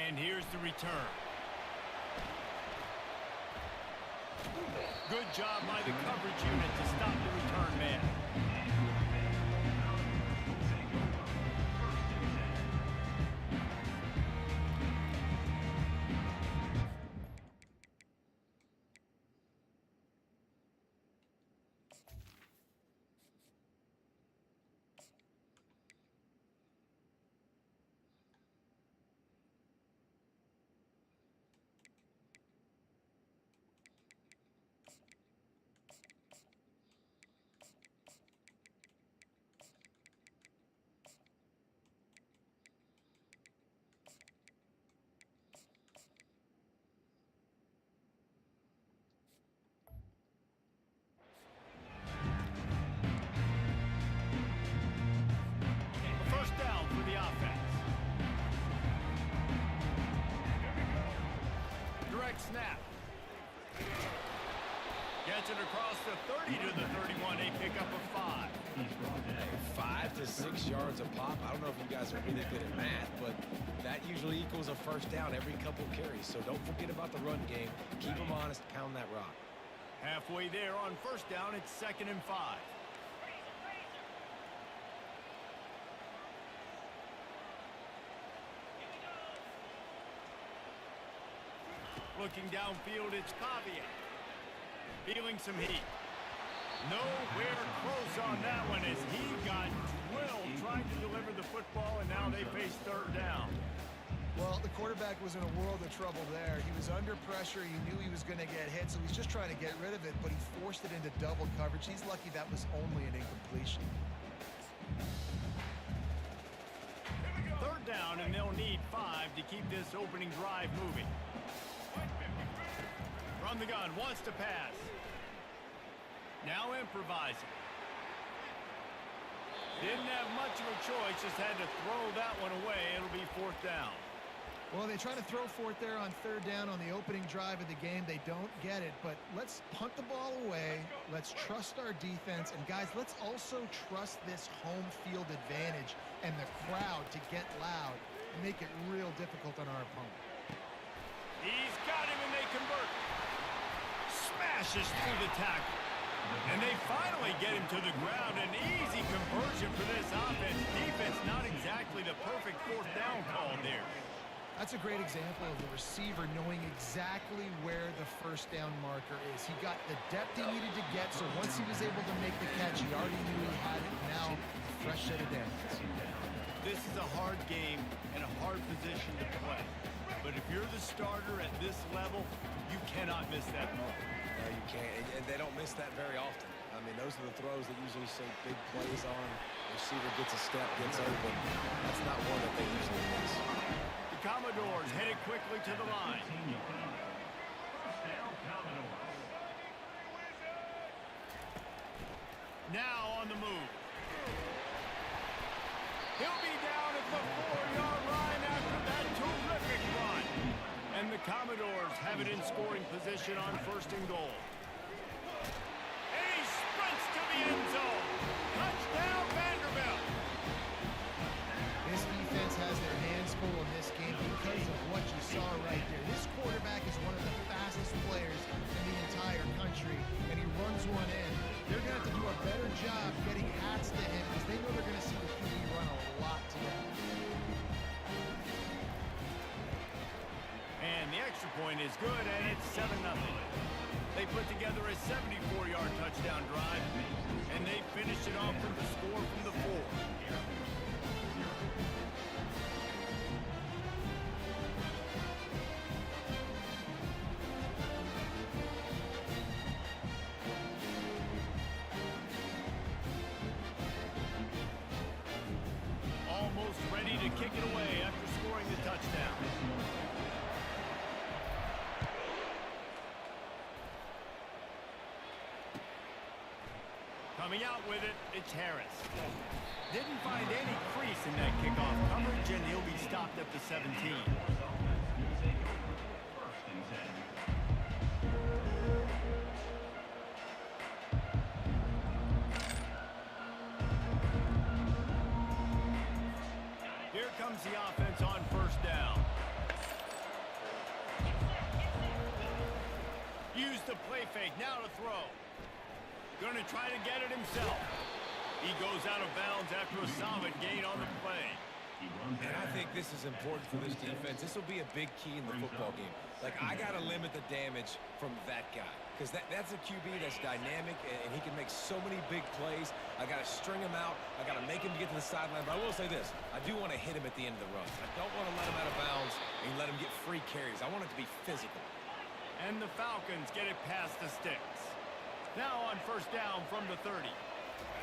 And here's the return. Good job by the coverage unit to stop the return man. Snap. Gets it across the 30 to the 31, a pickup of 5. 5 to 6 yards a pop. I don't know if you guys are really good at math, but that usually equals a first down every couple carries. So don't forget about the run game. Keep them honest, pound that rock. Halfway there on first down, it's 2nd and 5. Looking downfield, it's Pavia. Feeling some heat. Nowhere close on that one as he got drilled trying to deliver the football, and now they face 3rd down. Well, the quarterback was in a world of trouble there. He was under pressure. He knew he was going to get hit, so he's just trying to get rid of it, but he forced it into double coverage. He's lucky that was only an incompletion. 3rd down, and they'll need 5 to keep this opening drive moving. From the gun, wants to pass. Now improvising. Didn't have much of a choice, just had to throw that one away. It'll be 4th down. Well, they try to throw for it there on 3rd down on the opening drive of the game. They don't get it, but let's punt the ball away. Let's trust our defense. And, guys, let's also trust this home field advantage and the crowd to get loud and make it real difficult on our opponent. He's got him, and they convert. Smashes through the tackle. And they finally get him to the ground. An easy conversion for this offense. Defense not exactly the perfect 4th down call there. That's a great example of the receiver knowing exactly where the first down marker is. He got the depth he needed to get, so once he was able to make the catch, he already knew he had it. Now, a fresh set of downs. This is a hard game and a hard position to play. But if you're the starter at this level, you cannot miss that mark. No, you can't, and they don't miss that very often. I mean, those are the throws that usually say big plays on. Receiver gets a step, gets open. That's not one that they usually miss. The Commodores headed quickly to the line. Now on the move. He'll be down at the 4-yard line after that terrific run. And the Commodores have it in scoring position on 1st and goal. And he sprints to the end zone. Touchdown, Vanderbilt. This defense has their hands full in this game because of what you saw right there. This quarterback is one of the fastest players in the entire country, and he runs one in. They're going to have to do a better job getting hats to him because they know they're going to see the QB run a lot today. And the extra point is good, and it's 7-0. They put together a 74-yard touchdown drive, and they finished it off with the score from the 4. Almost ready to kick it away after scoring the touchdown. Coming out with it, it's Harris. Didn't find any crease in that kickoff coverage, and he'll be stopped at the 17. Here comes the offense on 1st down. used the play fake. Now to throw. Going to try to get it himself. He goes out of bounds after a solid gain on the play. And I think this is important for this defense. This will be a big key in the football game. Like, I got to limit the damage from that guy. Because that's a QB that's dynamic, and he can make so many big plays. I got to string him out. I got to make him get to the sideline. But I will say this. I do want to hit him at the end of the run. I don't want to let him out of bounds and let him get free carries. I want it to be physical. And the Falcons get it past the sticks. Now on first down from the 30.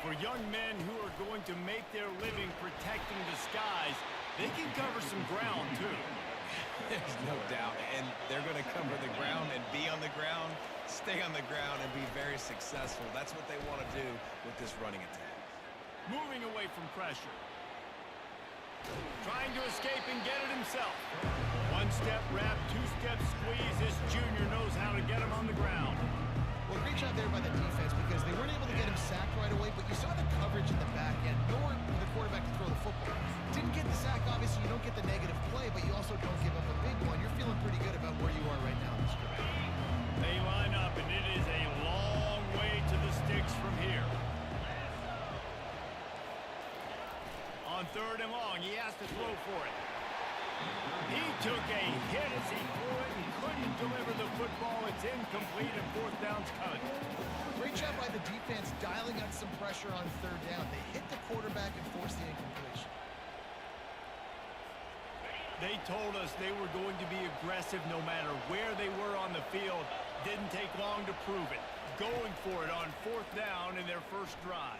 For young men who are going to make their living protecting the skies, they can cover some ground, too. There's no doubt. And they're going to cover the ground and be on the ground, stay on the ground, and be very successful. That's what they want to do with this running attack. Moving away from pressure. Trying to escape and get it himself. One-step wrap, two-step squeeze. This junior knows how to get him on the ground. Well, great job there by the defense because they weren't able to get him sacked right away, but you saw the coverage in the back end, nor for the quarterback to throw the football. Didn't get the sack, obviously you don't get the negative play, but you also don't give up a big one. You're feeling pretty good about where you are right now in this game. They line up, and it is a long way to the sticks from here. On third and long, he has to throw for it. He took a hit as he threw it and couldn't deliver the football. It's incomplete and fourth down's coming. Great job by the defense dialing out some pressure on third down. They hit the quarterback and forced the incompletion. They told us they were going to be aggressive no matter where they were on the field. Didn't take long to prove it. Going for it on fourth down in their first drive.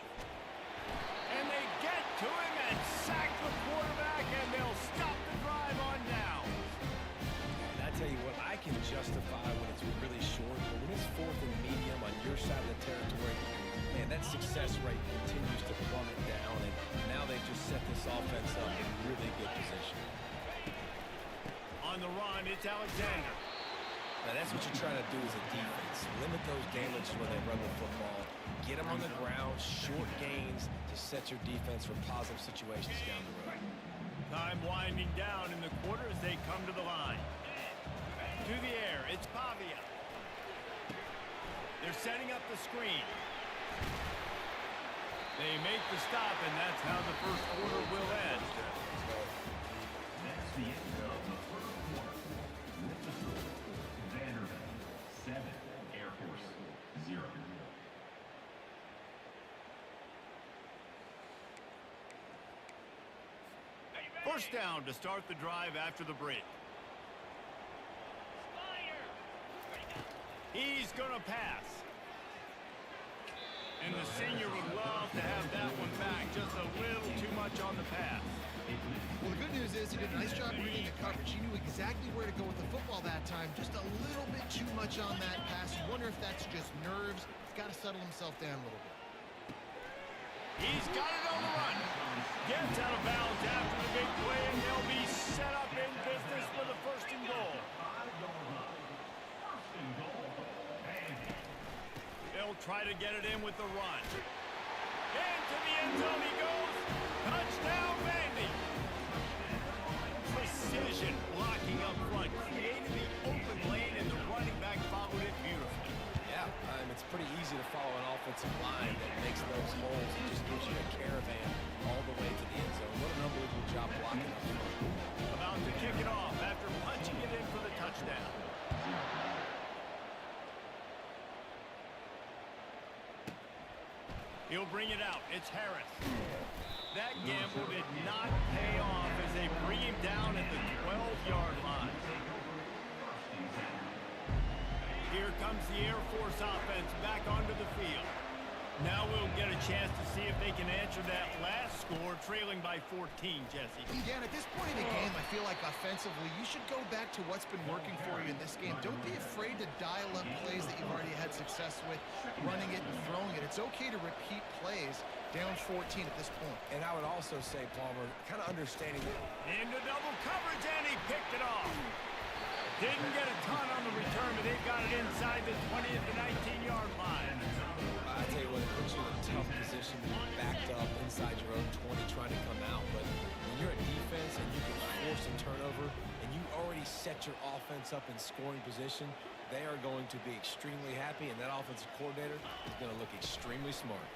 And they get to him and sack the quarterback, and they'll stop the drive on down. And I tell you what, I can justify when it's really short, but when it's fourth and medium on your side of the territory, man, that success rate continues to plummet down, and now they've just set this offense up in really good position. On the run, it's Alexander. Now, that's what you're trying to do as a defense. Limit those damages when they run the football. Get them on the ground, short gains to set your defense for positive situations down the road. Time winding down in the quarter as they come to the line. To the air, it's Pavia. They're setting up the screen. They make the stop, and that's how the first quarter will end. That's the end of the first quarter. Minnesota, Vanderbilt, 7, Air Force, 0. First down to start the drive after the break. He's going to pass. And the senior would love to have that one back. Just a little too much on the pass. Well, the good news is he did a nice job reading the coverage. He knew exactly where to go with the football that time. Just a little bit too much on that pass. You wonder if that's just nerves. He's got to settle himself down a little bit. He's got it on the run. Gets out of bounds after the big play, and they'll be set up in business for the first and goal. They'll try to get it in with the run. Into the end zone he goes. Touchdown, Vandy. Precision blocking up front. Created the open lane, and the running back followed it beautifully. Yeah, it's pretty easy to follow an offensive line that makes those holes and just gives you a caravan all the way to the end zone. What an unbelievable job blocking up front. About to kick it off after punching it in for the touchdown. He'll bring it out. It's Harris. That gamble did not pay off as they bring him down at the 12-yard line. Here comes the Air Force offense back onto the field. Now we'll get a chance to see if they can answer that last score, trailing by 14, Jesse. Again, at this point in the game, I feel like offensively, you should go back to what's been working for you in this game. Don't be afraid to dial up plays that you've already had success with, running it and throwing it. It's okay to repeat plays down 14 at this point. And I would also say, Palmer, kind of understanding that. Into double coverage, and he picked it off. Didn't get a ton on the return, but they've got it inside the 20 at the 19-yard line. I tell you what, it puts you in a tough position to be backed up inside your own 20 trying to come out. But when you're a defense and you can force a turnover and you already set your offense up in scoring position, they are going to be extremely happy, and that offensive coordinator is going to look extremely smart.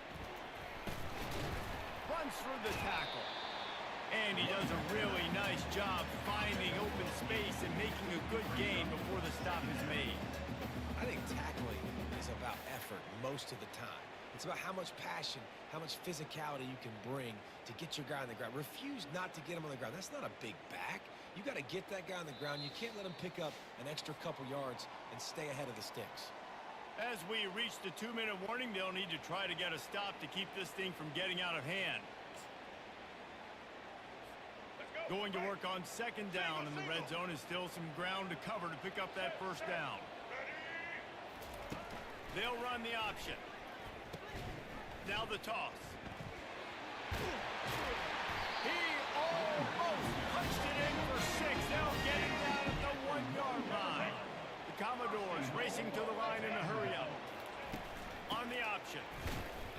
Runs through the tackle. And he does a really nice job finding open space and making a good gain before the stop is made. I think tackling is about effort most of the time. It's about how much passion, how much physicality you can bring to get your guy on the ground. Refuse not to get him on the ground. That's not a big back. You got to get that guy on the ground. You can't let him pick up an extra couple yards and stay ahead of the sticks. As we reach the 2-minute warning, they'll need to try to get a stop to keep this thing from getting out of hand. Going to work on second down in the red zone. Is still some ground to cover to pick up that first down. They'll run the option. Now the toss. He almost punched it in for 6. They'll get it down at the 1-yard line. The Commodores racing to the line in a hurry up. On the option.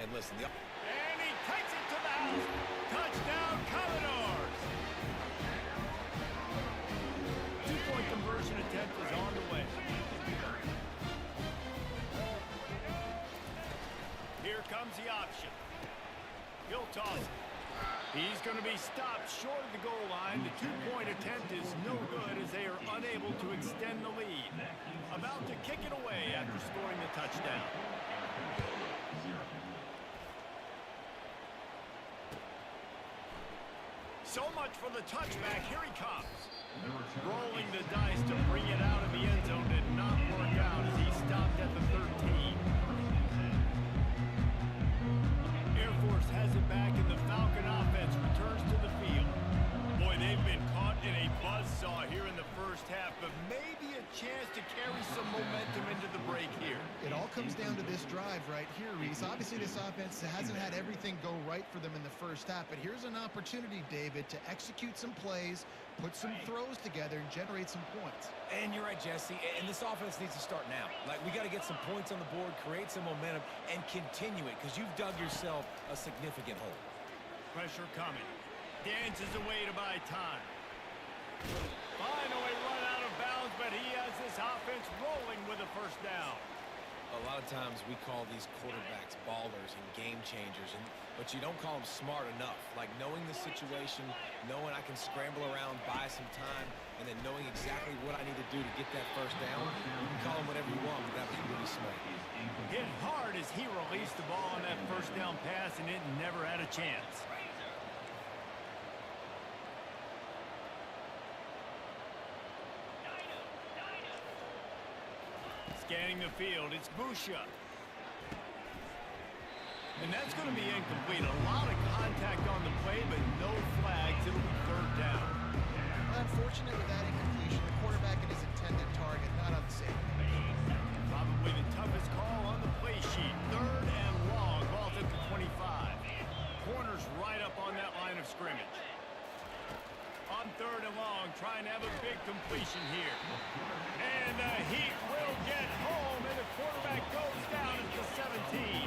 And listen, and he takes it to the house. Touchdown, Commodores. 2-point conversion attempt is on the way. Here comes the option. He'll toss it. He's going to be stopped short of the goal line. The 2-point attempt is no good as they are unable to extend the lead. About to kick it away after scoring the touchdown. So much for the touchback. Here he comes. Rolling the dice to bring it out of the end zone did not work out as he stopped at the 13. Air Force has it back and the Falcon offense returns to the field. Boy, they've been caught in a buzzsaw here in the first half, but maybe a chance to carry some momentum into the break here. It all comes down to this drive right here, Reese. Obviously, this offense hasn't had everything go right for them in the first half, but here's an opportunity, David, to execute some plays, put some throws together, and generate some points. And you're right, Jesse, and this offense needs to start now. Like, we got to get some points on the board, create some momentum, and continue it, because you've dug yourself a significant hole. Pressure coming. Dances away to buy time. Finally run out of bounds, but he has this offense rolling with a first down. A lot of times we call these quarterbacks ballers and game changers, but you don't call them smart enough. Like knowing the situation, knowing I can scramble around, buy some time, and then knowing exactly what I need to do to get that first down. You can call them whatever you want, but that was really smart. Hit hard as he released the ball on that first down pass, and it never had a chance. Scanning the field, it's Busha. And that's going to be incomplete. A lot of contact on the play, but no flags. It'll be third down. Unfortunate with that incompletion, the quarterback and his intended target not on the same page. Probably the toughest call on the play sheet. Third and long, ball's at the 25. Corner's right up on that line of scrimmage. On third and long, trying to have a big completion here. And the Heat will get home, and the quarterback goes down at the 17.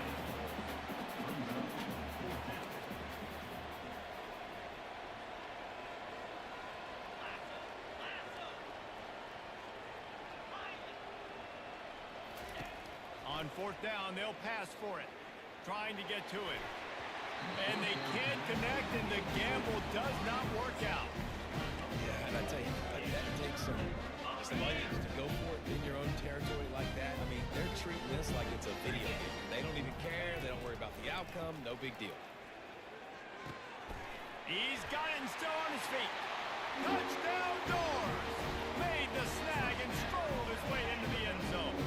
On fourth down, they'll pass for it, trying to get to it. And they can't connect, and the gamble does not work out. Yeah, and I tell you, that takes some onions to go for it in your own territory like that. I mean, they're treating this like it's a video game. They don't even care. They don't worry about the outcome. No big deal. He's got it and still on his feet. Touchdown Doors! Made the snag and strolled his way into the end zone.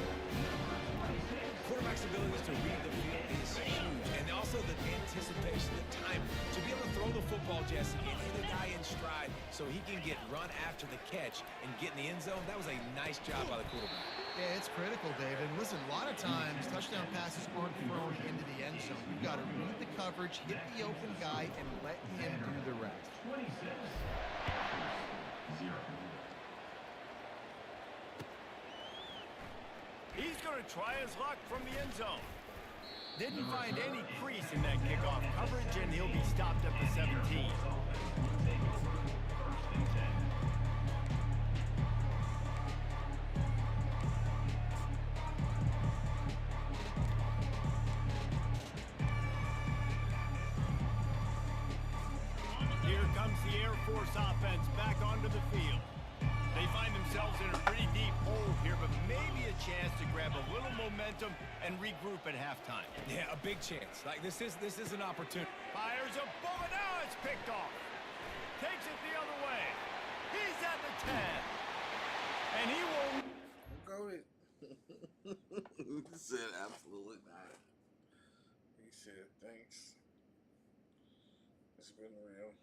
Quarterback's ability to read the field is huge, and also the anticipation, the time to be able to throw the football, Jesse, and hit a guy in stride so he can get run after the catch and get in the end zone. That was a nice job by the quarterback. Yeah, it's critical, David. Listen, a lot of times touchdown passes aren't thrown into the end zone. You've got to read the coverage, hit the open guy, and let him do the rest. 26. 0. He's going to try his luck from the end zone. Didn't find any crease in that kickoff coverage, and he'll be stopped at the 17. Air Force offense back onto the field. They find themselves in a pretty deep hole here, but maybe a chance to grab a little momentum and regroup at halftime. Yeah, a big chance. Like, this is an opportunity. Fires a bullet. Now it's picked off. Takes it the other way. He's at the 10. And he won't. Go it. He said absolutely not. He said thanks. It's been real.